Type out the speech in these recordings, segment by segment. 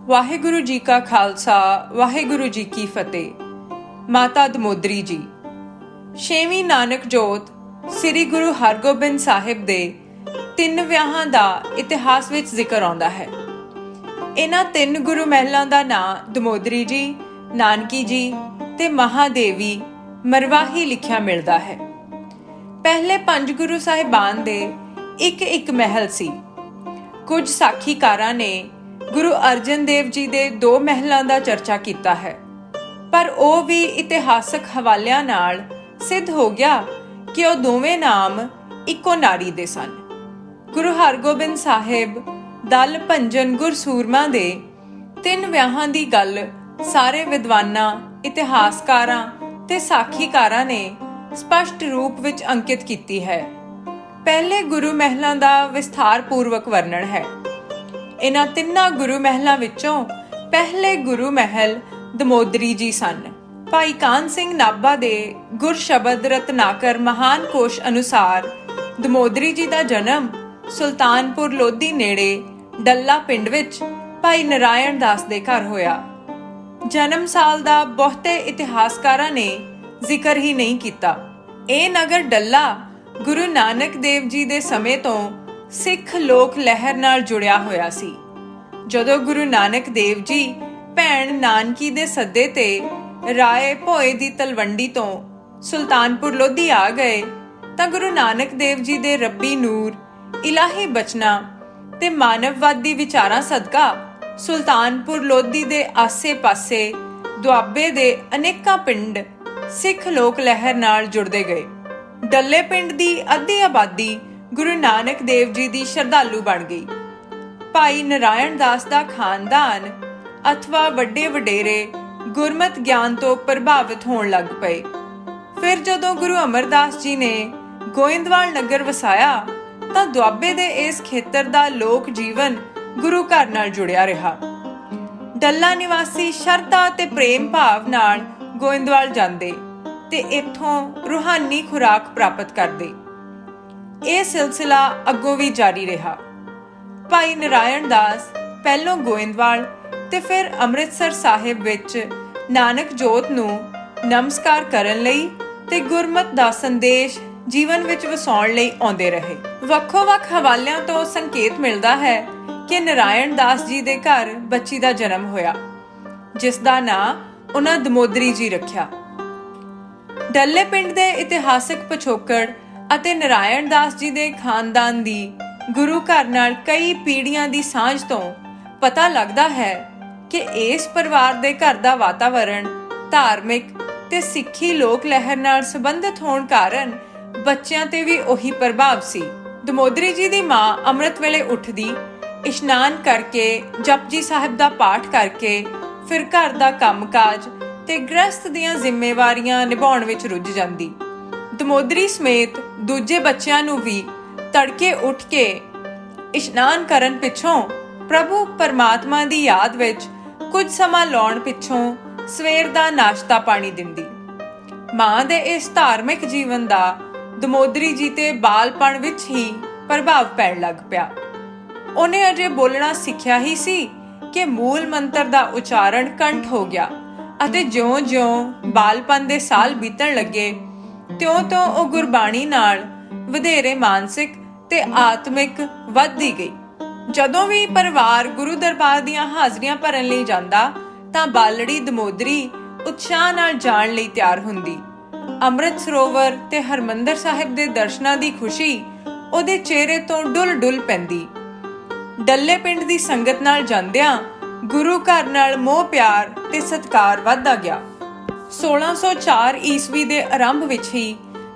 ਵਾਹਿਗੁਰੂ ਜੀ ਕਾ ਖਾਲਸਾ ਵਾਹਿਗੁਰੂ ਜੀ ਕੀ ਫਤਿਹ। ਮਾਤਾ ਦਮੋਦਰੀ ਜੀ। ਛੇਵੀਂ ਨਾਨਕ ਜੋਤ ਸ੍ਰੀ ਗੁਰੂ ਹਰਗੋਬਿੰਦ ਸਾਹਿਬ ਦੇ 3 ਵਿਆਹਾਂ ਦਾ ਇਤਿਹਾਸ ਵਿੱਚ ਜ਼ਿਕਰ ਆਉਂਦਾ ਹੈ। ਇਹਨਾਂ 3 ਗੁਰੂ ਮਹਿਲਾਂ ਦਾ ਨਾਂ ਦਮੋਦਰੀ ਜੀ, ਨਾਨਕੀ ਜੀ ਤੇ ਮਹਾਦੇਵੀ ਮਰਵਾਹੀ ਲਿਖਿਆ ਮਿਲਦਾ ਹੈ। ਪਹਿਲੇ 5 ਗੁਰੂ ਸਾਹਿਬਾਨ ਦੇ ਇੱਕ ਮਹਿਲ ਸੀ। ਕੁਝ ਸਾਖੀਕਾਰਾਂ ਨੇ ਗੁਰੂ ਅਰਜਨ ਦੇਵ ਜੀ ਦੇ 2 ਮਹਿਲਾਂ ਦਾ ਚਰਚਾ ਕੀਤਾ ਹੈ, ਪਰ ਉਹ ਵੀ ਇਤਿਹਾਸਕ ਹਵਾਲਿਆਂ ਨਾਲ ਸਿੱਧ ਹੋ ਗਿਆ ਕਿ ਉਹ ਦੋਵੇਂ ਨਾਮ ਇੱਕੋ ਨਾਰੀ ਦੇ ਸਨ। ਗੁਰੂ ਹਰਗੋਬਿੰਦ ਸਾਹਿਬ ਦਲ ਭੰਜਨ ਗੁਰਸੂਰਮਾ ਦੇ 3 ਵਿਆਹਾਂ ਦੀ ਗੱਲ ਸਾਰੇ ਵਿਦਵਾਨਾਂ, ਇਤਿਹਾਸਕਾਰਾਂ ਤੇ ਸਾਖੀਕਾਰਾਂ ਨੇ ਸਪਸ਼ਟ ਰੂਪ ਵਿੱਚ ਅੰਕਿਤ ਕੀਤੀ ਹੈ। ਪਹਿਲੇ ਗੁਰੂ ਮਹਿਲਾਂ ਦਾ ਵਿਸਥਾਰ ਪੂਰਵਕ ਵਰਣਨ ਹੈ। ਇਹਨਾਂ 3 ਗੁਰੂ ਮਹਿਲਾਂ ਵਿੱਚੋਂ ਪਹਿਲੇ ਗੁਰੂ ਮਹਿਲ ਦਮੋਦਰੀ ਜੀ ਸਨ। ਭਾਈ ਕਾਨ ਸਿੰਘ ਨਾਭਾ ਦੇ ਗੁਰਸ਼ਬਦ ਰਤਨਾਕਰ ਮਹਾਨ ਕੋਸ਼ ਅਨੁਸਾਰ ਦਮੋਦਰੀ ਜੀ ਦਾ ਜਨਮ ਸੁਲਤਾਨਪੁਰ ਲੋਧੀ ਨੇੜੇ ਡੱਲਾ ਪਿੰਡ ਵਿੱਚ ਭਾਈ ਨਰਾਇਣ ਦਾਸ ਦੇ ਘਰ ਹੋਇਆ। ਜਨਮ ਸਾਲ ਦਾ ਬਹੁਤੇ ਇਤਿਹਾਸਕਾਰਾਂ ਨੇ ਜ਼ਿਕਰ ਹੀ ਨਹੀਂ ਕੀਤਾ। ਇਹ ਨਗਰ ਡੱਲਾ ਗੁਰੂ ਨਾਨਕ ਦੇਵ ਜੀ ਦੇ ਸਮੇਂ ਤੋਂ ਸਿੱਖ ਲੋਕ ਲਹਿਰ ਨਾਲ ਜੁੜਿਆ ਹੋਇਆ ਸੀ। ਜਦੋਂ ਗੁਰੂ ਨਾਨਕ ਦੇਵ ਜੀ ਭੈਣ ਨਾਨਕੀ ਦੇ ਸੱਦੇ ਤੇ ਰਾਏ ਭੋਏ ਦੀ ਤਲਵੰਡੀ ਤੋਂ ਸੁਲਤਾਨਪੁਰ ਲੋਧੀ ਆ ਗਏ ਤਾਂ ਗੁਰੂ ਨਾਨਕ ਦੇਵ ਜੀ ਦੇ ਰੱਬੀ ਨੂਰ, ਇਲਾਹੀ ਬਚਨਾਂ ਤੇ ਮਾਨਵਵਾਦੀ ਵਿਚਾਰਾਂ ਸਦਕਾ ਸੁਲਤਾਨਪੁਰ ਲੋਧੀ ਦੇ ਆਸੇ-ਪਾਸੇ ਦੁਆਬੇ ਦੇ ਅਨੇਕਾਂ ਪਿੰਡ ਸਿੱਖ ਲੋਕ ਲਹਿਰ ਨਾਲ ਜੁੜਦੇ ਗਏ। ਡੱਲੇ ਪਿੰਡ ਦੀ ਅੱਧੀ ਆਬਾਦੀ ਗੁਰੂ ਨਾਨਕ ਦੇਵ ਜੀ ਦੀ ਸ਼ਰਧਾਲੂ ਬਣ ਗਈ। ਭਾਈ ਨਰਾਇਣ ਦਾਸ ਦਾ ਖਾਨਦਾਨ ਅਥਵਾ ਵੱਡੇ ਵਡੇਰੇ ਗੁਰਮਤ ਗਿਆਨ ਤੋਂ ਪ੍ਰਭਾਵਿਤ ਹੋਣ ਲੱਗ ਪਏ। ਫਿਰ ਜਦੋਂ ਗੁਰੂ ਅਮਰਦਾਸ ਜੀ ਨੇ ਗੋਇੰਦਵਾਲ ਨਗਰ ਵਸਾਇਆ ਤਾਂ ਦੁਆਬੇ ਦੇ ਇਸ ਖੇਤਰ ਦਾ ਲੋਕ ਜੀਵਨ ਗੁਰੂ ਘਰ ਨਾਲ ਜੁੜਿਆ ਰਿਹਾ। ਡੱਲਾ ਨਿਵਾਸੀ ਸ਼ਰਧਾ ਤੇ ਪ੍ਰੇਮ ਭਾਵ ਨਾਲ ਗੋਇੰਦਵਾਲ ਜਾਂਦੇ ਤੇ ਇੱਥੋਂ ਰੂਹਾਨੀ ਖੁਰਾਕ ਪ੍ਰਾਪਤ ਕਰਦੇ। ਇਹ ਸਿਲਸਿਲਾ ਅੱਗੋਂ ਵੀ ਜਾਰੀ ਰਿਹਾ। ਭਾਈ ਨਰਾਇਣ ਦਾਸ ਪਹਿਲੋਂ ਗੋਇੰਦਵਾਲ ਤੇ ਫਿਰ ਅੰਮ੍ਰਿਤਸਰ ਸਾਹਿਬ ਵਿੱਚ ਨਾਨਕ ਜੋਤ ਨੂੰ ਨਮਸਕਾਰ ਕਰਨ ਲਈ ਤੇ ਗੁਰਮਤ ਦਾ ਸੰਦੇਸ਼ ਜੀਵਨ ਵਿੱਚ ਵਸਾਉਣ ਲਈ ਆਉਂਦੇ ਰਹੇ। ਵੱਖੋ-ਵੱਖ ਹਵਾਲਿਆਂ ਤੋਂ ਸੰਕੇਤ ਮਿਲਦਾ ਹੈ ਕਿ ਨਰਾਇਣ ਦਾਸ ਜੀ ਦੇ ਘਰ ਬੱਚੀ ਦਾ ਜਨਮ ਹੋਇਆ, ਜਿਸ ਦਾ ਨਾਂ ਉਹਨਾਂ ਦਮੋਦਰੀ ਜੀ ਰੱਖਿਆ। ਡੱਲੇ ਪਿੰਡ ਦੇ ਇਤਿਹਾਸਕ ਪਿਛੋਕੜ ਅਤੇ ਨਰਾਇਣ ਦਾਸ ਜੀ ਦੇ ਖਾਨਦਾਨ ਦੀ ਗੁਰੂ ਘਰ ਨਾਲ ਕਈ ਪੀੜ੍ਹੀਆਂ ਦੀ ਸਾਂਝ ਤੋਂ ਪਤਾ ਲੱਗਦਾ ਹੈ ਕਿ ਇਸ ਪਰਿਵਾਰ ਦੇ ਘਰ ਦਾ ਵਾਤਾਵਰਣ ਧਾਰਮਿਕ ਤੇ ਸਿੱਖੀ ਲੋਕ ਲਹਿਰ ਨਾਲ ਸੰਬੰਧਿਤ ਹੋਣ ਕਾਰਨ ਬੱਚਿਆਂ ਤੇ ਵੀ ਉਹੀ ਪ੍ਰਭਾਵ ਸੀ। ਦਮੋਦਰੀ ਜੀ ਦੀ ਮਾਂ ਅੰਮ੍ਰਿਤ ਵੇਲੇ ਉੱਠਦੀ, ਇਸ਼ਨਾਨ ਕਰਕੇ ਜਪਜੀ ਸਾਹਿਬ ਦਾ ਪਾਠ ਕਰਕੇ ਫਿਰ ਘਰ ਦਾ ਕੰਮਕਾਜ ਤੇ ਗ੍ਰਸਤ ਦੀਆਂ ਜ਼ਿੰਮੇਵਾਰੀਆਂ ਨਿਭਾਉਣ ਵਿੱਚ ਰੁੱਝ ਜਾਂਦੀ। ਦਮੋਦਰੀ ਸਮੇਤ ਦੂਜੇ ਬੱਚਿਆਂ ਨੂੰ ਵੀ ਤੜਕੇ ਉੱਠ ਕੇ ਇਸ਼ਨਾਨ ਕਰਨ ਪਿੱਛੋਂ ਪ੍ਰਭੂ ਪਰਮਾਤਮਾ ਦੀ ਯਾਦ ਵਿੱਚ ਕੁਝ ਸਮਾਂ ਲਾਉਣ ਪਿੱਛੋਂ ਸਵੇਰ ਦਾ ਨਾਸ਼ਤਾ ਪਾਣੀ ਦਿੰਦੀ। ਮਾਂ ਦੇ ਇਸ ਧਾਰਮਿਕ ਜੀਵਨ ਦਾ ਦਮੋਦਰੀ ਜੀ ਤੇ ਬਾਲਪਣ ਵਿੱਚ ਹੀ ਪ੍ਰਭਾਵ ਪੈਣ ਲੱਗ ਪਿਆ। ਉਹਨੇ ਅਜੇ ਬੋਲਣਾ ਸਿੱਖਿਆ ਹੀ ਸੀ ਕਿ ਮੂਲ ਮੰਤਰ ਦਾ ਉਚਾਰਨ ਕੰਠ ਹੋ ਗਿਆ ਅਤੇ ਜਿਉਂ-ਜਿਉਂ ਬਾਲਪਨ ਦੇ ਸਾਲ ਬੀਤਣ ਲੱਗੇ ਤਿਉਂ-ਤਿਉਂ ਉਹ ਗੁਰਬਾਣੀ ਨਾਲ ਵਧੇਰੇ ਮਾਨਸਿਕ ਤੇ ਆਤਮਿਕ ਵੱਧਦੀ ਗਈ। ਜਦੋਂ ਵੀ ਪਰਿਵਾਰ ਗੁਰੂ ਦਰਬਾਰ ਦੀਆਂ ਹਾਜ਼ਰੀਆਂ ਭਰਨ ਲਈ ਜਾਂਦਾ ਤਾਂ ਬਾਲੜੀ ਦਮੋਦਰੀ ਉਤਸ਼ਾਹ ਨਾਲ ਜਾਣ ਲਈ ਤਿਆਰ ਹੁੰਦੀ। ਅੰਮ੍ਰਿਤ ਸਰੋਵਰ ਤੇ ਹਰਮੰਦਰ ਸਾਹਿਬ ਦੇ ਦਰਸ਼ਨਾਂ ਦੀ ਖੁਸ਼ੀ ਉਹਦੇ ਚਿਹਰੇ ਤੋਂ ਡੁੱਲ ਪੈਂਦੀ। ਡੱਲੇ ਪਿੰਡ ਦੀ ਸੰਗਤ ਨਾਲ ਜਾਂਦਿਆਂ ਗੁਰੂ ਘਰ ਨਾਲ ਮੋਹ ਪਿਆਰ ਤੇ ਸਤਿਕਾਰ ਵੱਧਦਾ ਗਿਆ। 1604 ਈਸਵੀ ਦੇ ਆਰੰਭ ਵਿੱਚ ਹੀ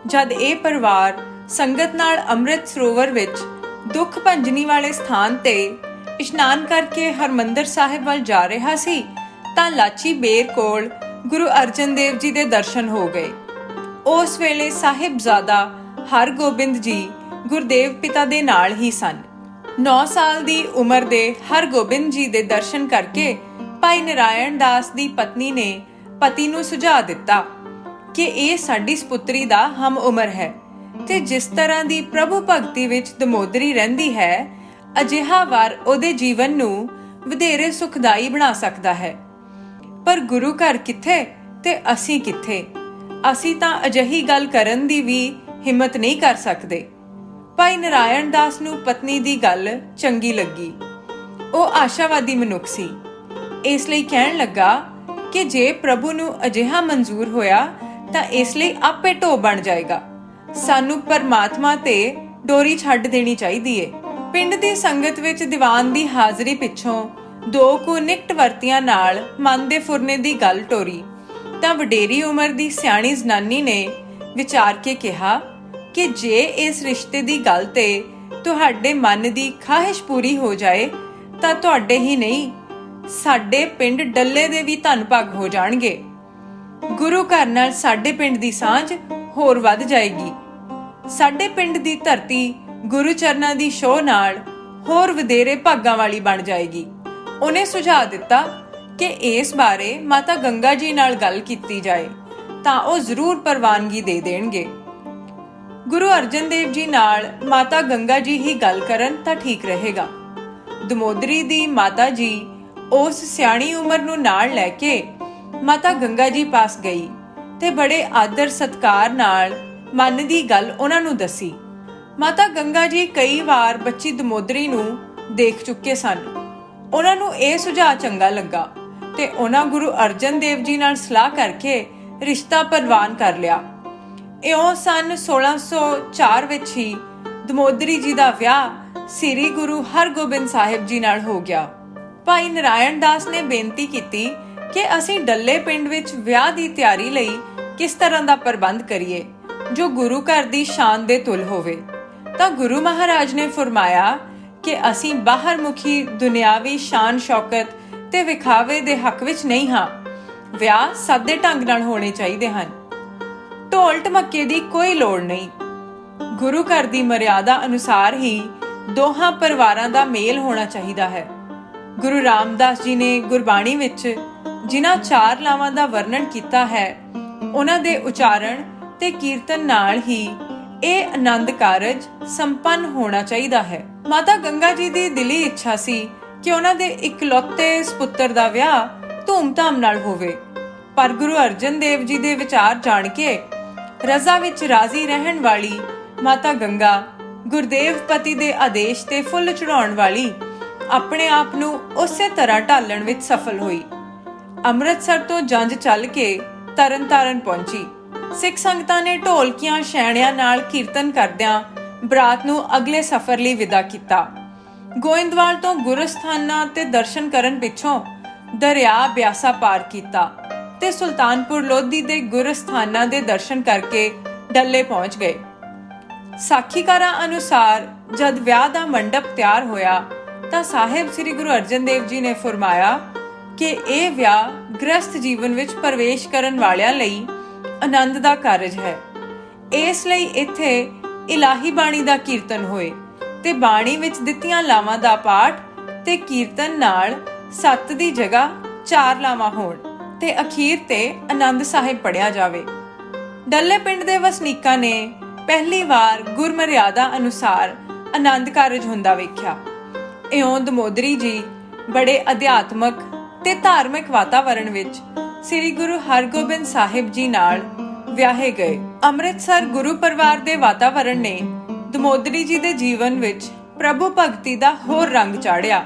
ਜਦ ਇਹ ਪਰਿਵਾਰ ਸੰਗਤ ਨਾਲ ਅੰਮ੍ਰਿਤ ਸਰੋਵਰ ਵਿੱਚ ਦੁੱਖ ਭੰਜਨੀ ਵਾਲੇ ਸਥਾਨ ਤੇ ਇਸ਼ਨਾਨ ਕਰਕੇ ਹਰਮੰਦਰ ਸਾਹਿਬ ਵੱਲ ਜਾ ਰਿਹਾ ਸੀ ਤਾਂ ਲਾਚੀ ਬੇਰ ਕੋਲ ਗੁਰੂ ਅਰਜਨ ਦੇਵ ਜੀ ਦੇ ਦਰਸ਼ਨ ਹੋ ਗਏ। ਉਸ ਵੇਲੇ ਸਾਹਿਬਜ਼ਾਦਾ ਹਰਗੋਬਿੰਦ ਜੀ ਗੁਰਦੇਵ ਪਿਤਾ ਦੇ ਨਾਲ ਹੀ ਸਨ। 9 ਸਾਲ ਦੀ ਉਮਰ ਦੇ ਹਰਗੋਬਿੰਦ ਜੀ ਦੇ ਦਰਸ਼ਨ ਕਰਕੇ ਭਾਈ ਨਰਾਇਣ ਦਾਸ ਦੀ ਪਤਨੀ ਨੇ ਪਤੀ ਨੂੰ ਸੁਝਾਅ ਦਿੱਤਾ ਕਿ ਇਹ ਸਾਡੀ ਸਪੁੱਤਰੀ ਦਾ ਹਮ ਉਮਰ ਹੈ ਤੇ ਜਿਸ ਤਰ੍ਹਾਂ ਦੀ ਪ੍ਰਭੂ ਭਗਤੀ ਵਿੱਚ ਦਮੋਦਰੀ ਰਹਿੰਦੀ ਹੈ, ਅਜਿਹਾ ਵਰ ਉਹਦੇ ਜੀਵਨ ਨੂੰ ਵਧੇਰੇ ਸੁਖਦਾਈ ਬਣਾ ਸਕਦਾ ਹੈ। ਪਰ ਗੁਰੂ ਘਰ ਕਿੱਥੇ ਤੇ ਅਸੀਂ ਕਿੱਥੇ? ਅਸੀਂ ਤਾਂ ਅਜਿਹੀ ਗੱਲ ਕਰਨ ਦੀ ਵੀ ਹਿੰਮਤ ਨਹੀਂ ਕਰ ਸਕਦੇ। ਭਾਈ ਨਾਰਾਇਣ ਦਾਸ ਨੂੰ ਪਤਨੀ ਦੀ ਗੱਲ ਚੰਗੀ ਲੱਗੀ। ਉਹ ਆਸ਼ਾਵਾਦੀ ਮਨੁੱਖ ਸੀ, ਇਸ ਲਈ ਕਹਿਣ ਲੱਗਾ ਕਿ ਜੇ ਪ੍ਰਭੂ ਨੂੰ ਅਜਿਹਾ ਮਨਜ਼ੂਰ ਹੋਇਆ ਤਾਂ ਇਸ ਲਈ ਆਪੇ ਢੋ ਬਣ ਜਾਏਗਾ। ਸਾਨੂੰ ਪਰਮਾਤਮਾ ਤੇ ਡੋਰੀ ਛੱਡ ਦੇਣੀ ਚਾਹੀਦੀ ਏ। ਪਿੰਡ ਦੀ ਸੰਗਤ ਵਿੱਚ ਦੀਵਾਨ ਦੀ ਹਾਜ਼ਰੀ ਪਿੱਛੋਂ ਦੋ ਕੁ ਨਿਕਟ ਵਰਤੀਆਂ ਨਾਲ ਮਨ ਦੇ ਫੁਰਨੇ ਦੀ ਗੱਲ ਟੋਰੀ ਤਾਂ ਵਡੇਰੀ ਉਮਰ ਦੀ ਸਿਆਣੀ ਜ਼ਨਾਨੀ ਨੇ ਵਿਚਾਰ ਕੇ ਕਿਹਾ ਕਿ ਜੇ ਇਸ ਰਿਸ਼ਤੇ ਦੀ ਗੱਲ ਤੇ ਤੁਹਾਡੇ ਮਨ ਦੀ ਖਾਹਿਸ਼ ਪੂਰੀ ਹੋ ਜਾਏ ਤਾਂ ਤੁਹਾਡੇ ਹੀ ਨਹੀਂ, ਸਾਡੇ ਪਿੰਡ ਡੱਲੇ ਦੇ ਵੀ ਧੰਨ ਭਾਗ ਹੋ ਜਾਣਗੇ। ਗੁਰੂ ਘਰ ਨਾਲ ਸਾਡੇ ਪਿੰਡ ਦੀ ਸਾਂਝ ਹੋਰ ਵੱਧ ਜਾਏਗੀ। ਸਾਡੇ ਪਿੰਡ ਦੀ ਧਰਤੀ ਗੁਰੂ ਚਰਨਾਂ ਦੀ ਛੋਹ ਨਾਲ ਹੋਰ ਵਧੇਰੇ ਭਾਗਾਂ ਵਾਲੀ ਬਣ ਜਾਏਗੀ। ਉਹਨੇ ਸੁਝਾਅ ਦਿੱਤਾ ਕਿ ਇਸ ਬਾਰੇ ਮਾਤਾ ਗੰਗਾ ਜੀ ਨਾਲ ਗੱਲ ਕੀਤੀ ਜਾਏ ਤਾਂ ਉਹ ਜ਼ਰੂਰ ਪ੍ਰਵਾਨਗੀ ਦੇ ਦੇਣਗੇ। ਗੁਰੂ ਅਰਜਨ ਦੇਵ ਜੀ ਨਾਲ ਮਾਤਾ ਗੰਗਾ ਜੀ ਹੀ ਗੱਲ ਕਰਨ ਤਾਂ ਠੀਕ ਰਹੇਗਾ। ਦਮੋਦਰੀ ਦੀ ਮਾਤਾ ਜੀ ਉਸ ਸਿਆਣੀ ਉਮਰ ਨੂੰ ਨਾਲ ਲੈ ਕੇ ਮਾਤਾ ਗੰਗਾ ਜੀ ਪਾਸ ਗਈ ਤੇ ਬੜੇ ਆਦਰ ਸਤਿਕਾਰ ਨਾਲ ਮਨ ਦੀ ਗੱਲ ਉਹਨਾਂ ਨੂੰ ਦੱਸੀ। ਮਾਤਾ ਗੰਗਾ ਜੀ ਕਈ ਵਾਰ ਬੱਚੀ ਦਮੋਦਰੀ ਨੂੰ ਦੇਖ ਚੁੱਕੇ ਸਨ। ਉਹਨਾਂ ਨੂੰ ਇਹ ਸੁਝਾਅ ਚੰਗਾ ਲੱਗਾ ਤੇ ਉਹਨਾਂ ਗੁਰੂ ਅਰਜਨ ਦੇਵ ਜੀ ਨਾਲ ਸਲਾਹ ਕਰਕੇ ਰਿਸ਼ਤਾ ਪ੍ਰਵਾਨ ਕਰ ਲਿਆ। ਇਉਂ ਸਨ 1604 ਵਿੱਚ ਹੀ ਦਮੋਦਰੀ ਜੀ ਦਾ ਵਿਆਹ ਸ੍ਰੀ ਗੁਰੂ ਹਰਗੋਬਿੰਦ ਸਾਹਿਬ ਜੀ ਨਾਲ ਹੋ ਗਿਆ। ਭਾਈ ਨਾਰਾਇਣ ਦਾਸ ਨੇ ਬੇਨਤੀ ਕੀਤੀ ਕਿ ਅਸੀਂ ਡੱਲੇ ਪਿੰਡ ਵਿੱਚ ਵਿਆਹ ਦੀ ਤਿਆਰੀ ਲਈ ਕਿਸ ਤਰ੍ਹਾਂ ਦਾ ਪ੍ਰਬੰਧ ਕਰੀਏ ਜੋ ਗੁਰੂ ਘਰ ਦੀ ਸ਼ਾਨ ਦੇ ਤੁਲ ਹੋਵੇ। ਤਾਂ ਗੁਰੂ ਮਹਾਰਾਜ ਨੇ ਫਰਮਾਇਆ ਕਿ ਅਸੀਂ ਬਾਹਰ ਮੁਖੀ ਦੁਨਿਆਵੀ ਸ਼ਾਨ ਸ਼ੌਕਤ ਤੇ ਵਿਖਾਵੇ ਦੇ ਹੱਕ ਵਿੱਚ ਨਹੀਂ ਹਾਂ। ਵਿਆਹ ਸਾਦੇ ਢੰਗ ਨਾਲ ਹੋਣੇ ਚਾਹੀਦੇ ਹਨ। ਢੋਲ ਢਮੱਕੇ ਦੀ ਕੋਈ ਲੋੜ ਨਹੀਂ। ਗੁਰੂ ਘਰ ਦੀ ਮਰਿਆਦਾ ਅਨੁਸਾਰ ਹੀ ਦੋਹਾਂ ਪਰਿਵਾਰਾਂ ਦਾ ਮੇਲ ਹੋਣਾ ਚਾਹੀਦਾ ਹੈ। ਗੁਰੂ ਰਾਮਦਾਸ ਜੀ ਨੇ ਗੁਰਬਾਣੀ ਵਿੱਚ ਜਿਨ੍ਹਾਂ 4 ਲਾਵਾਂ ਦਾ ਵਰਣਨ ਕੀਤਾ ਹੈ ਉਹਨਾਂ ਦੇ ਉਚਾਰਨ ਤੇ ਕੀਰਤਨ ਨਾਲ ਹੀ ਇਹ ਆਨੰਦ ਕਾਰਜ ਸੰਪੰਨ ਹੋਣਾ ਚਾਹੀਦਾ ਹੈ। ਮਾਤਾ ਗੰਗਾ ਜੀ ਦੀ ਦਿਲੀ ਇੱਛਾ ਸੀ ਕਿ ਉਹਨਾਂ ਦੇ ਇਕਲੌਤੇ ਸਪੁੱਤਰ ਦਾ ਵਿਆਹ ਧੂਮ-ਧਾਮ ਨਾਲ ਹੋਵੇ, ਪਰ ਗੁਰੂ ਅਰਜਨ ਦੇਵ ਜੀ ਦੇ ਵਿਚਾਰ ਜਾਣ ਕੇ ਰਜ਼ਾ ਵਿੱਚ ਰਾਜ਼ੀ ਰਹਿਣ ਵਾਲੀ ਮਾਤਾ ਗੰਗਾ ਗੁਰਦੇਵ ਪਤੀ ਦੇ ਆਦੇਸ਼ ਤੇ ਫੁੱਲ ਚੜਾਉਣ ਵਾਲੀ ਆਪਣੇ ਆਪ ਨੂੰ ਉਸੇ ਤਰ੍ਹਾਂ ਢਾਲਣ ਵਿੱਚ ਸਫਲ ਹੋਈ। ਅੰਮ੍ਰਿਤਸਰ ਤੋਂ ਜੰਝ ਚੱਲ ਕੇ ਤਰਨਤਾਰਨ ਪਹੁੰਚੀ। ਸਿੱਖ ਸੰਗਤਾਂ ਨੇ ਢੋਲਕੀਆਂ ਛੈਣਿਆਂ ਨਾਲ ਕੀਰਤਨ ਕਰਦਿਆਂ ਬਰਾਤ ਨੂੰ ਅਗਲੇ ਸਫ਼ਰ ਲਈ ਵਿਦਾ ਕੀਤਾ। ਗੋਇੰਦਵਾਲ ਤੋਂ ਗੁਰਸਥਾਨਾਂ ਤੇ ਦਰਸ਼ਨ ਕਰਨ ਪਿੱਛੋਂ ਦਰਿਆ ਬਿਆਸਾ ਪਾਰ ਕੀਤਾ ਤੇ ਸੁਲਤਾਨਪੁਰ ਲੋਧੀ ਦੇ ਗੁਰਸਥਾਨਾਂ ਦੇ ਦਰਸ਼ਨ ਕਰਕੇ ਡੱਲੇ ਪਹੁੰਚ ਗਏ। ਸਾਖੀਕਾਰਾਂ ਅਨੁਸਾਰ ਜਦ ਵਿਆਹ ਦਾ ਮੰਡਪ ਤਿਆਰ ਹੋਇਆ ਤਾਂ ਸਾਹਿਬ ਸ੍ਰੀ ਗੁਰੂ ਅਰਜਨ ਦੇਵ ਜੀ ਨੇ ਫਰਮਾਇਆ ਕਿ ਇਹ ਵਿਆਹ ਗ੍ਰਸਥ ਜੀਵਨ ਵਿੱਚ ਪ੍ਰਵੇਸ਼ ਕਰਨ ਵਾਲਿਆਂ ਲਈ ਆਨੰਦ ਦਾ ਕਾਰਜ ਹੈ। ਇਸ ਲਈ ਇੱਥੇ ਇਲਾਹੀ ਬਾਣੀ ਦਾ ਕੀਰਤਨ ਹੋਏ ਤੇ ਬਾਣੀ ਵਿੱਚ ਦਿੱਤੀਆਂ ਲਾਵਾਂ ਦਾ ਪਾਠ ਤੇ ਕੀਰਤਨ ਨਾਲ 7 ਦੀ ਜਗ੍ਹਾ 4 ਲਾਵਾਂ ਹੋਣ ਤੇ ਅਖੀਰ ਤੇ ਆਨੰਦ ਸਾਹਿਬ ਪੜਿਆ ਜਾਵੇ। ਡੱਲੇ ਪਿੰਡ ਦੇ ਵਸਨੀਕਾਂ ਨੇ ਪਹਿਲੀ ਵਾਰ ਗੁਰਮਰਿਆਦਾ ਅਨੁਸਾਰ ਆਨੰਦ ਕਾਰਜ ਹੁੰਦਾ ਵੇਖਿਆ। ਇਉਂ ਦਮੋਦਰੀ ਜੀ ਬੜੇ ਅਧਿਆਤਮਕ ਤੇ ਧਾਰਮਿਕ ਵਾਤਾਵਰਣ ਵਿੱਚ ਸ੍ਰੀ ਗੁਰੂ ਹਰਗੋਬਿੰਦ ਸਾਹਿਬ ਜੀ ਨਾਲ ਵਿਆਹੇ ਗਏ। ਅੰਮ੍ਰਿਤਸਰ ਗੁਰੂ ਪਰਿਵਾਰ ਦੇ ਵਾਤਾਵਰਣ ਨੇ ਦਮੋਦਰੀ ਜੀ ਦੇ ਜੀਵਨ ਵਿੱਚ ਪ੍ਰਭੂ ਭਗਤੀ ਦਾ ਹੋਰ ਰੰਗ ਚਾੜਿਆ।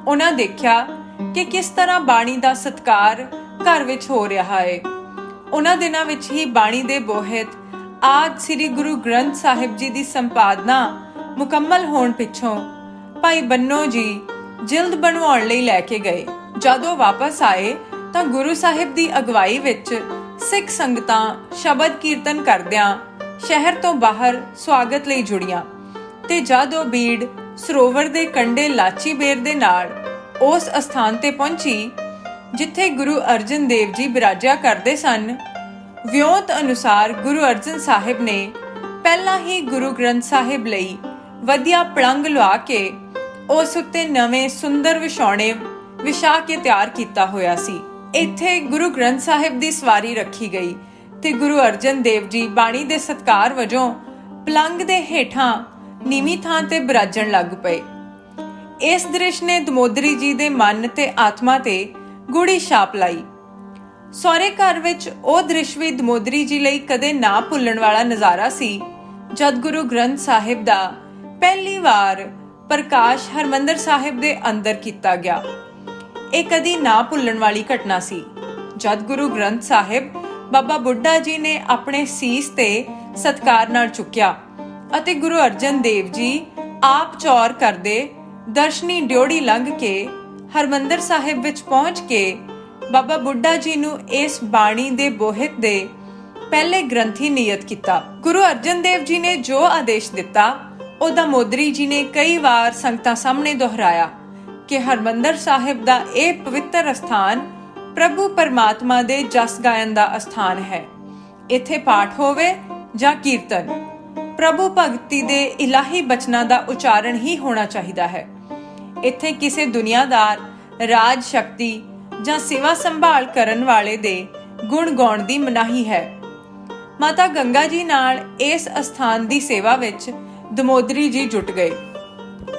ਉਹਨਾਂ ਦੇਖਿਆ ਕਿ ਕਿਸ ਤਰ੍ਹਾਂ ਬਾਣੀ ਦਾ ਸਤਿਕਾਰ ਘਰ ਵਿੱਚ ਹੋ ਰਿਹਾ ਹੈ। ਉਹਨਾਂ ਦਿਨਾਂ ਵਿੱਚ ਹੀ ਬਾਣੀ ਦੇ ਬੋਹਿਤ ਆਦਿ ਸ੍ਰੀ ਗੁਰੂ ਗ੍ਰੰਥ ਸਾਹਿਬ ਜੀ ਦੀ ਸੰਪਾਦਨਾ ਮੁਕੰਮਲ ਹੋਣ ਪਿੱਛੋਂ ਭਾਈ ਬੰਨੋ ਜੀ ਜਿਲਦ ਬਣਵਾਉਣ ਲਈ ਲੈ ਕੇ ਗਏ। ਜਦੋਂ ਵਾਪਸ ਆਏ ਤਾਂ ਗੁਰੂ ਸਾਹਿਬ ਦੀ ਅਗਵਾਈ ਵਿੱਚ ਸਿੱਖ ਸੰਗਤਾਂ ਸ਼ਬਦ ਕੀਰਤਨ ਕਰਦਿਆਂ ਸ਼ਹਿਰ ਤੋਂ ਬਾਹਰ ਸਵਾਗਤ ਲਈ ਜੁੜੀਆਂ ਤੇ ਜਦੋਂ ਬੀੜ ਸਰੋਵਰ ਦੇ ਕੰਢੇ ਲਾਚੀ ਬੇਰ ਦੇ ਨਾਲ ਉਸ ਅਸਥਾਨ ਤੇ ਪਹੁੰਚੀ ਜਿੱਥੇ ਗੁਰੂ ਅਰਜਨ ਦੇਵ ਜੀ ਬਿਰਾਜਿਆ ਕਰਦੇ ਸਨ, ਵਿਉਂਤ ਅਨੁਸਾਰ ਗੁਰੂ ਅਰਜਨ ਸਾਹਿਬ ਨੇ ਪਹਿਲਾਂ ਹੀ ਗੁਰੂ ਗ੍ਰੰਥ ਸਾਹਿਬ ਲਈ ਵਧੀਆ ਪਲੰਗ ਲਵਾ ਕੇ ਉਸ ਉੱਤੇ ਨਵੇਂ ਸੁੰਦਰ ਵਿਛਾਉਣੇ ਵਿਛਾ ਕੇ ਤਿਆਰ ਕੀਤਾ ਹੋਇਆ ਸੀ। ਇੱਥੇ ਗੁਰੂ ਗ੍ਰੰਥ ਸਾਹਿਬ ਦੀ ਸਵਾਰੀ ਰੱਖੀ ਗਈ ਤੇ ਗੁਰੂ ਅਰਜਨ ਦੇਵ ਜੀ ਬਾਣੀ ਦੇ ਸਤਿਕਾਰ ਵਜੋਂ ਪਲੰਗ ਦੇ ਹੇਠਾਂ ਨੀਵੀਂ ਥਾਂ ਤੇ ਬਿਰਾਜਣ ਲੱਗ ਪਏ। ਇਸ ਦ੍ਰਿਸ਼ ਨੇ ਦਮੋਦਰੀ ਜੀ ਦੇ ਮਨ ਤੇ ਆਤਮਾ ਤੇ ਗੂੜੀ ਛਾਪ ਲਾਈ। ਸਹੁਰੇ ਘਰ ਵਿੱਚ ਉਹ ਦ੍ਰਿਸ਼ ਵੀ ਦਮੋਦਰੀ ਜੀ ਲਈ ਕਦੇ ਨਾ ਭੁੱਲਣ ਵਾਲਾ ਨਜ਼ਾਰਾ ਸੀ ਜਦ ਗੁਰੂ ਗ੍ਰੰਥ ਸਾਹਿਬ ਦਾ ਪਹਿਲੀ ਵਾਰ ਪ੍ਰਕਾਸ਼ ਹਰਮੰਦਰ ਸਾਹਿਬ ਦੇ ਅੰਦਰ ਕੀਤਾ ਗਿਆ। ਇਹ ਕਦੀ ਨਾ ਭੁੱਲਣ ਵਾਲੀ ਘਟਨਾ ਸੀ ਜਦ ਗੁਰੂ ਗ੍ਰੰਥ ਸਾਹਿਬ ਬਾਬਾ ਬੁੱਢਾ ਜੀ ਨੇ ਆਪਣੇ ਸੀਸ ਤੇ ਸਤਿਕਾਰ ਨਾਲ ਚੁੱਕਿਆ ਅਤੇ ਗੁਰੂ ਅਰਜਨ ਦੇਵ ਜੀ ਆਪ ਚੌਰ ਕਰਦੇ ਦਰਸ਼ਨੀ ਡਿਓੜੀ ਲੰਘ ਕੇ ਹਰਮੰਦਰ ਸਾਹਿਬ ਵਿੱਚ ਪਹੁੰਚ ਕੇ ਬਾਬਾ ਬੁੱਢਾ ਜੀ ਨੂੰ ਇਸ ਬਾਣੀ ਦੇ ਬੋਹਿਤ ਦੇ ਪਹਿਲੇ ਗ੍ਰੰਥੀ ਨਿਯਤ ਕੀਤਾ। ਗੁਰੂ ਅਰਜਨ ਦੇਵ ਜੀ ਨੇ ਜੋ ਆਦੇਸ਼ ਦਿੱਤਾ ਉਹ ਦਮੋਦਰੀ ਜੀ ਨੇ ਕਈ ਵਾਰ ਸੰਗਤਾਂ ਸਾਹਮਣੇ ਦੁਹਰਾਇਆ ਕਿ ਹਰਮੰਦਰ ਸਾਹਿਬ ਦਾ ਇਹ ਪਵਿੱਤਰ ਅਸਥਾਨ ਪ੍ਰਭੂ ਪਰਮਾਤਮਾ ਦੇ ਜਸ ਗਾਇਨ ਦਾ ਅਸਥਾਨ ਹੈ। ਇੱਥੇ ਪਾਠ ਹੋਵੇ ਜਾਂ ਕੀਰਤਨ, ਪ੍ਰਭੂ ਭਗਤੀ ਦੇ ਇਲਾਹੀ ਬਚਨਾਂ ਦਾ ਉਚਾਰਨ ਹੀ ਹੋਣਾ ਚਾਹੀਦਾ ਹੈ। ਇੱਥੇ ਕਿਸੇ ਦੁਨੀਆਦਾਰ, ਰਾਜ ਸ਼ਕਤੀ ਜਾਂ ਸੇਵਾ ਸੰਭਾਲ ਕਰਨ ਵਾਲੇ ਦੇ ਗੁਣ ਗਾਉਣ ਦੀ ਮਨਾਹੀ ਹੈ। ਮਾਤਾ ਗੰਗਾ ਜੀ ਨਾਲ ਇਸ ਅਸਥਾਨ ਦੀ ਸੇਵਾ ਵਿੱਚ ਦਮੋਦਰੀ ਜੀ ਜੁਟ ਗਏ।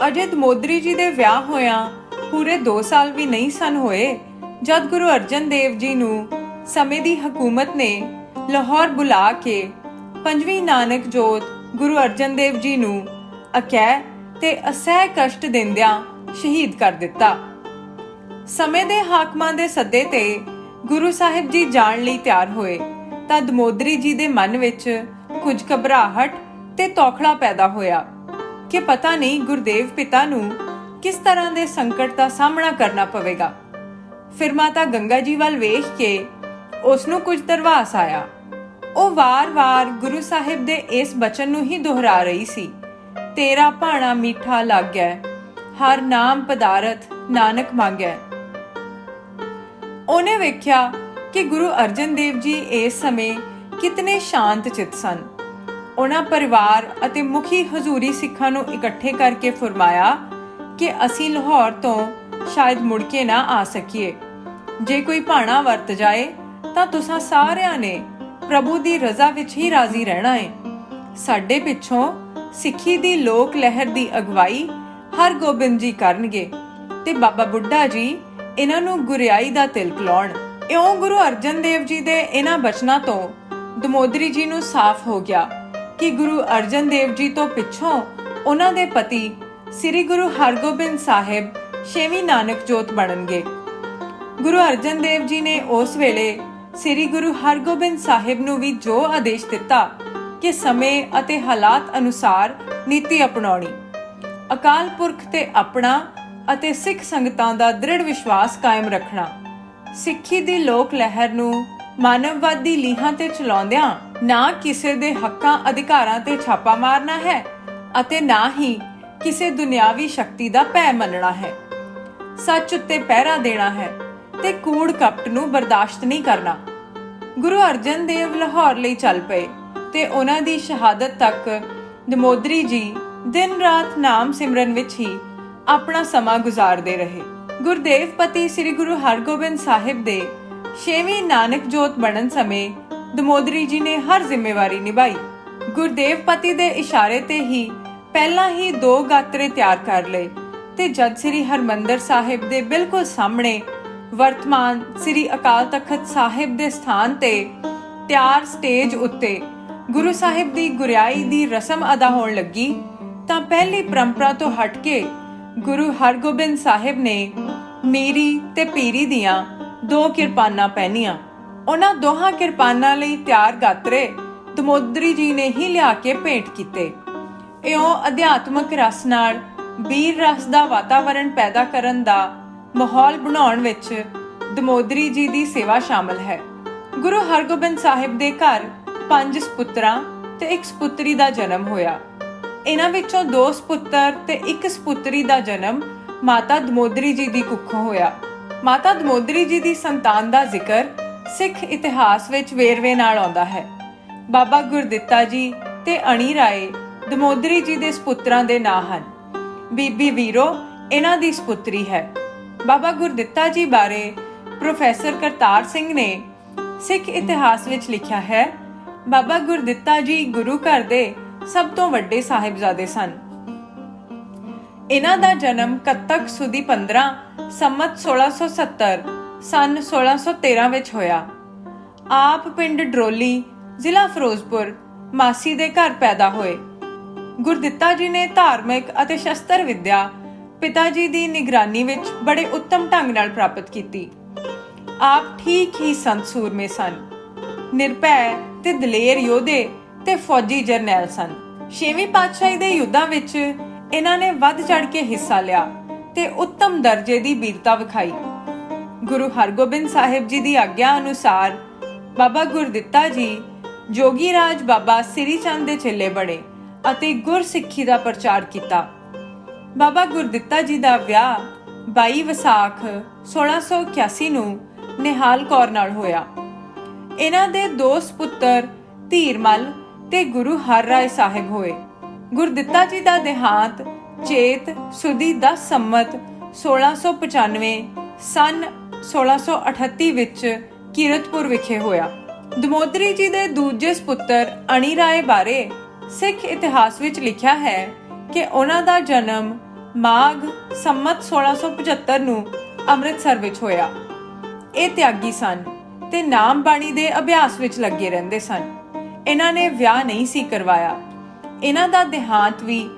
ਅਜੇ ਦਮੋਦਰੀ ਜੀ ਦੇ ਵਿਆਹ ਹੋਇਆਂ ਪੂਰੇ 2 ਸਾਲ ਵੀ ਨਹੀਂ ਸਨ ਹੋਏ ਜਦ ਗੁਰੂ ਅਰਜਨ ਦੇਵ ਜੀ ਨੂੰ ਸਮੇਂ ਦੀ ਹਕੂਮਤ ਨੇ ਲਾਹੌਰ ਬੁਲਾ ਕੇ 5ਵੀਂ ਨਾਨਕ ਜੋਤ ਗੁਰੂ ਅਰਜਨ ਦੇਵ ਜੀ ਨੂੰ ਅਕਹਿ ਤੇ ਅਸਹਿ ਕਸ਼ਟ ਦਿੰਦਿਆਂ ਸ਼ਹੀਦ ਕਰ ਦਿੱਤਾ। ਸਮੇਂ ਦੇ ਹਾਕਮਾਂ ਦੇ ਸੱਦੇ ਤੇ ਗੁਰੂ ਸਾਹਿਬ ਜੀ ਜਾਣ ਲਈ ਤਿਆਰ ਹੋਏ ਤਾਂ ਦਮੋਦਰੀ ਜੀ ਦੇ ਮਨ ਵਿੱਚ ਕੁਝ ਘਬਰਾਹਟ ਤੇ ਤੌਖਲਾ ਪੈਦਾ ਹੋਇਆ ਕਿ ਪਤਾ ਨਹੀਂ ਗੁਰਦੇਵ ਪਿਤਾ ਨੂੰ ਕਿਸ ਤਰ੍ਹਾਂ ਦੇ ਸੰਕਟ ਦਾ ਸਾਹਮਣਾ ਕਰਨਾ ਪਵੇਗਾ। ਫਿਰ ਮਾਤਾ ਗੰਗਾ ਜੀ ਵੱਲ ਵੇਖ ਕੇ ਉਸ ਨੂੰ ਕੁਝ ਦਰਵਾਸ ਆਇਆ। ਉਹ ਵਾਰ-ਵਾਰ ਗੁਰੂ ਸਾਹਿਬ ਦੇ ਇਸ ਬਚਨ ਨੂੰ ਹੀ ਦੁਹਰਾ ਰਹੀ ਸੀ, ਤੇਰਾ ਭਾਣਾ ਮੀਠਾ ਲੱਗੈ, ਹਰ ਨਾਮ ਪਦਾਰਥ ਨਾਨਕ ਮੰਗੈ। ਉਹਨੇ ਵੇਖਿਆ ਕਿ ਗੁਰੂ ਅਰਜਨ ਦੇਵ ਜੀ ਇਸ ਸਮੇਂ ਕਿਤਨੇ ਸ਼ਾਂਤ ਚਿੱਤ ਸਨ। ਉਹਨਾਂ ਪਰਿਵਾਰ ਅਤੇ ਮੁਖੀ ਹਜ਼ੂਰੀ ਸਿੱਖਾਂ ਨੂੰ ਇਕੱਠੇ ਕਰਕੇ ਫਰਮਾਇਆ ਕਿ ਅਸੀਂ ਲਾਹੌਰ ਤੋਂ ਸ਼ਾਇਦ ਮੁੜ ਕੇ ਨਾ ਆ ਸਕੀਏ। ਜੇ ਕੋਈ ਭਾਣਾ ਵਰਤ ਜਾਏ ਤਾਂ ਤੁਸਾਂ ਸਾਰਿਆਂ ਨੇ ਪ੍ਰਭੂ ਦੀ ਰਜ਼ਾ ਵਿੱਚ ਹੀ ਰਾਜ਼ੀ ਰਹਿਣਾ ਹੈ। ਸਾਡੇ ਪਿੱਛੋਂ ਸਿੱਖੀ ਦੀ ਲੋਕ ਲਹਿਰ ਦੀ ਅਗਵਾਈ ਹਰਗੋਬਿੰਦ ਜੀ ਕਰਨਗੇ ਤੇ ਬਾਬਾ ਬੁੱਢਾ ਜੀ ਇਹਨਾਂ ਨੂੰ ਗੁਰਿਆਈ ਦਾ ਤਿਲਕ ਲਾਉਣ। ਇਉਂ ਗੁਰੂ ਅਰਜਨ ਦੇਵ ਜੀ ਦੇ ਇਹਨਾਂ ਬਚਨਾਂ ਤੋਂ ਦਮੋਦਰੀ ਜੀ ਨੂੰ ਸਾਫ਼ ਹੋ ਗਿਆ ਕਿ ਗੁਰੂ ਅਰਜਨ ਦੇਵ ਜੀ ਤੋਂ ਪਿੱਛੋਂ ਉਹਨਾਂ ਦੇ ਪਤੀ ਸ੍ਰੀ ਗੁਰੂ ਹਰਗੋਬਿੰਦ ਸਾਹਿਬ 6ਵੀਂ ਨਾਨਕ ਜੋਤ ਬਣਨਗੇ। ਗੁਰੂ ਅਰਜਨ ਦੇਵ ਜੀ ਨੇ ਉਸ ਵੇਲੇ ਸ੍ਰੀ ਗੁਰੂ ਹਰਗੋਬਿੰਦ ਸਾਹਿਬ ਨੂੰ ਵੀ ਜੋ ਆਦੇਸ਼ ਦਿੱਤਾ ਕਿ ਸਮੇਂ ਅਤੇ ਹਾਲਾਤ ਅਨੁਸਾਰ ਨੀਤੀ ਅਪਣਾਉਣੀ, ਅਕਾਲ ਪੁਰਖ ਤੇ ਆਪਣਾ ਅਤੇ ਸਿੱਖ ਸੰਗਤਾਂ ਦਾ ਦ੍ਰਿੜ ਵਿਸ਼ਵਾਸ ਕਾਇਮ ਰੱਖਣਾ, ਸਿੱਖੀ ਦੀ ਲੋਕ ਲਹਿਰ ਨੂੰ ਮਾਨਵਵਾਦੀ ਲੀਹਾਂ ਤੇ ਚਲਾਉਂਦਿਆਂ ਨਾ ਕਿਸੇ ਦੇ ਹੱਕਾਂ ਅਧਿਕਾਰਾਂ ਤੇ ਛਾਪਾ ਮਾਰਨਾ ਹੈ ਅਤੇ ਨਾ ਹੀ ਕਿਸੇ ਦੁਨਿਆਵੀ ਸ਼ਕਤੀ ਦਾ ਭੈ ਮੰਨਣਾ ਹੈ। ਸੱਚ ਉੱਤੇ ਪਹਿਰਾ ਦੇਣਾ ਹੈ ਤੇ ਕੂੜ ਕਪਟ ਨੂੰ ਬਰਦਾਸ਼ਤ ਨਹੀਂ ਕਰਨਾ। ਗੁਰੂ ਅਰਜਨ ਦੇਵ ਲਾਹੌਰ ਲਈ ਚੱਲ ਪਏ ਤੇ ਉਹਨਾਂ ਦੀ ਸ਼ਹਾਦਤ ਤੱਕ ਦਮੋਦਰੀ ਜੀ ਦਿਨ ਰਾਤ ਨਾਮ ਸਿਮਰਨ ਵਿੱਚ ਹੀ ਆਪਣਾ ਸਮਾਂ ਗੁਜ਼ਾਰਦੇ ਰਹੇ। ਗੁਰਦੇਵ ਪਤੀ ਸ੍ਰੀ ਗੁਰੂ ਹਰਗੋਬਿੰਦ ਸਾਹਿਬ ਦੇ 6ਵੀਂ ਨਾਨਕ ਜੋਤ ਬਣਨ ਸਮੇਂ ਦਮੋਦਰੀ ਜੀ ਨੇ ਹਰ ਜ਼ਿੰਮੇਵਾਰੀ ਨਿਭਾਈ। ਗੁਰਦੇਵ ਪਤੀ ਦੇ ਇਸ਼ਾਰੇ ਤੇ ਹੀ ਪਹਿਲਾਂ ਹੀ 2 ਗਾਤਰੇ ਤਿਆਰ ਕਰ ਲਏ ਤੇ ਜਦ ਸ੍ਰੀ ਹਰਮੰਦਰ ਸਾਹਿਬ ਦੇ ਬਿਲਕੁਲ ਸਾਹਮਣੇ ਵਰਤਮਾਨ ਸ੍ਰੀ ਅਕਾਲ ਤਖਤ ਸਾਹਿਬ ਦੇ ਸਥਾਨ ਤੇ ਤਿਆਰ ਸਟੇਜ ਉੱਤੇ ਗੁਰੂ ਸਾਹਿਬ ਦੀ ਗੁਰਿਆਈ ਦੀ ਰਸਮ ਅਦਾ ਹੋਣ ਲੱਗੀ ਤਾਂ ਪਹਿਲੀ ਪਰੰਪਰਾ ਤੋਂ ਹਟ ਕੇ ਗੁਰੂ ਹਰਗੋਬਿੰਦ ਸਾਹਿਬ ਨੇ ਮੀਰੀ ਤੇ ਪੀਰੀ ਦੀਆਂ 2 ਕਿਰਪਾਨਾਂ ਪਹਿਨੀਆਂ। ਉਹਨਾਂ ਦੋਹਾਂ ਕਿਰਪਾਨਾਂ ਲਈ ਤਿਆਰ ਗਾਤਰੇ ਦਮੋਦਰੀ ਜੀ ਨੇ ਹੀ ਲਿਆ ਕੇ ਭੇਂਟ ਕੀਤੇ। ਇਉਂ ਅਧਿਆਤਮਕ ਰਸ ਨਾਲ ਵੀਰ ਰਸ ਦਾ ਵਾਤਾਵਰਣ ਪੈਦਾ ਕਰਨ ਦਾ ਮਾਹੌਲ ਬਣਾਉਣ ਵਿੱਚ ਦਮੋਦਰੀ ਜੀ ਦੀ ਸੇਵਾ ਸ਼ਾਮਲ ਹੈ। ਗੁਰੂ ਹਰਗੋਬਿੰਦ ਸਾਹਿਬ ਦੇ ਘਰ 5 ਸਪੁੱਤਰਾਂ ਤੇ 1 ਸਪੁੱਤਰੀ ਦਾ ਜਨਮ ਹੋਇਆ। ਇਹਨਾਂ ਵਿੱਚੋਂ 2 ਸਪੁੱਤਰ ਤੇ 1 ਸਪੁੱਤਰੀ ਦਾ ਜਨਮ ਮਾਤਾ ਦਮੋਦਰੀ ਜੀ ਦੀ ਕੁੱਖੋਂ ਹੋਇਆ। ਮਾਤਾ ਦਮੋਦਰੀ ਜੀ ਦੀ ਸੰਤਾਨ ਦਾ ਜ਼ਿਕਰ ਸਿੱਖ ਇਤਿਹਾਸ ਵਿੱਚ ਵੇਰਵੇ ਨਾਲ ਆਉਂਦਾ ਹੈ। ਬਾਬਾ ਗੁਰਦਿੱਤਾ ਜੀ ਤੇ ਅਣੀ ਰਾਏ ਦਮੋਦਰੀ ਜੀ ਦੇ ਸਪੁੱਤਰਾਂ ਦੇ ਨਾਂ ਹਨ। ਬੀਬੀ ਵੀਰੋ ਇਹਨਾਂ ਦੀ ਸਪੁੱਤਰੀ ਹੈ। ਬਾਬਾ ਗੁਰਦਿੱਤਾ ਜੀ ਬਾਰੇ ਪ੍ਰੋਫੈਸਰ ਕਰਤਾਰ ਸਿੰਘ ਨੇ ਸਿੱਖ ਇਤਿਹਾਸ ਵਿੱਚ ਲਿਖਿਆ ਹੈ, ਬਾਬਾ ਗੁਰਦਿੱਤਾ ਜੀ ਗੁਰੂ ਘਰ ਦੇ ਸਭ ਤੋਂ ਵੱਡੇ ਸਾਹਿਬਜ਼ਾਦੇ ਸਨ। ਇਹਨਾਂ ਦਾ ਜਨਮ ਕੱਤਕ ਸੁਦੀ 15 ਸੰਮਤ 1670 ਸਨ 1613 ਵਿੱਚ ਹੋਇਆ। ਆਪ ਪਿੰਡ ਡਰੋਲੀ, ਜ਼ਿਲ੍ਹਾ ਫਿਰੋਜ਼ਪੁਰ, ਮਾਸੀ ਦੇ ਘਰ ਪੈਦਾ ਹੋਏ। ਗੁਰਦਿੱਤਾ ਜੀ ਨੇ ਧਾਰਮਿਕ ਅਤੇ ਸ਼ਸਤਰ ਵਿੱਦਿਆ ਪਿਤਾ ਜੀ ਦੀ ਨਿਗਰਾਨੀ ਵਿੱਚ ਬੜੇ ਉੱਤਮ ਢੰਗ ਨਾਲ ਪ੍ਰਾਪਤ ਕੀਤੀ। ਆਪ ਠੀਕ ਹੀ ਸੰਤ ਸੂਰਮੇ ਸਨ, ਨਿਰਭੈ ਤੇ ਦਲੇਰ ਯੋਧੇ ਤੇ ਫੌਜੀ ਜਰਨੈਲ ਸਨ। 6ਵੀਂ ਪਾਤਸ਼ਾਹੀ ਦੇ ਯੁੱਧਾਂ ਵਿੱਚ ਇਹਨਾਂ ਨੇ ਵੱਧ ਚੜ ਕੇ ਹਿੱਸਾ ਲਿਆ ਤੇ ਉੱਤਮ ਦਰਜੇ ਦੀ ਬੀਰਤਾ ਵਿਖਾਈ। ਗੁਰੂ ਹਰਗੋਬਿੰਦ ਸਾਹਿਬ ਜੀ ਦੀ ਆਗਿਆ ਅਨੁਸਾਰ ਬਾਬਾ ਗੁਰਦਿੱਤਾ ਜੀ ਜੋਗੀ ਰਾਜ ਬਾਬਾ ਸ੍ਰੀ ਚੰਦ ਦੇ ਚੇਲੇ ਬਣੇ ਅਤੇ ਗੁਰਸਿੱਖੀ ਦਾ ਪ੍ਰਚਾਰ ਕੀਤਾ। ਬਾਬਾ ਗੁਰਦਿੱਤਾ ਜੀ ਦਾ ਵਿਆਹ 22 ਵਿਸਾਖ 1681 ਨੂੰ ਨਿਹਾਲ ਕੌਰ ਨਾਲ ਹੋਇਆ। ਇਹਨਾਂ ਦੇ ਦੋ ਸਪੁੱਤਰ ਧੀਰਮਲ ਤੇ ਗੁਰੂ ਹਰ ਰਾਏ ਸਾਹਿਬ ਹੋਏ। ਗੁਰਦਿੱਤਾ ਜੀ ਦਾ ਦੇਹਾਂਤ ਚੇਤ ਸੁਦੀ 10 ਸੰਮਤ 1695 ਸਨ 1638 ਵਿੱਚ ਕੀਰਤਪੁਰ ਵਿਖੇ ਹੋਇਆ। ਦਮੋਦਰੀ ਜੀ ਦੇ ਦੂਜੇ ਸਪੁੱਤਰ ਅਣੀ ਰਾਏ ਬਾਰੇ ਸਿੱਖ ਇਤਿਹਾਸ ਵਿੱਚ ਲਿਖਿਆ ਹੈ ਕਿ ਉਹਨਾਂ ਦਾ ਜਨਮ ਮਾਘ ਸੰਮਤ 1675 ਨੂੰ ਅੰਮ੍ਰਿਤਸਰ ਵਿੱਚ ਹੋਇਆ। ਇਹ ਤਿਆਗੀ ਸਨ ਤੇ ਨਾਮ ਬਾਣੀ ਦੇ ਅਭਿਆਸ ਵਿੱਚ ਲੱਗੇ ਰਹਿੰਦੇ ਸਨ। ਇਹਨਾਂ ਨੇ ਵਿਆਹ ਨਹੀਂ ਸੀ ਕਰਵਾਇਆ। ਇਹਨਾਂ ਦਾ ਦੇਹਾਂਤ ਵੀ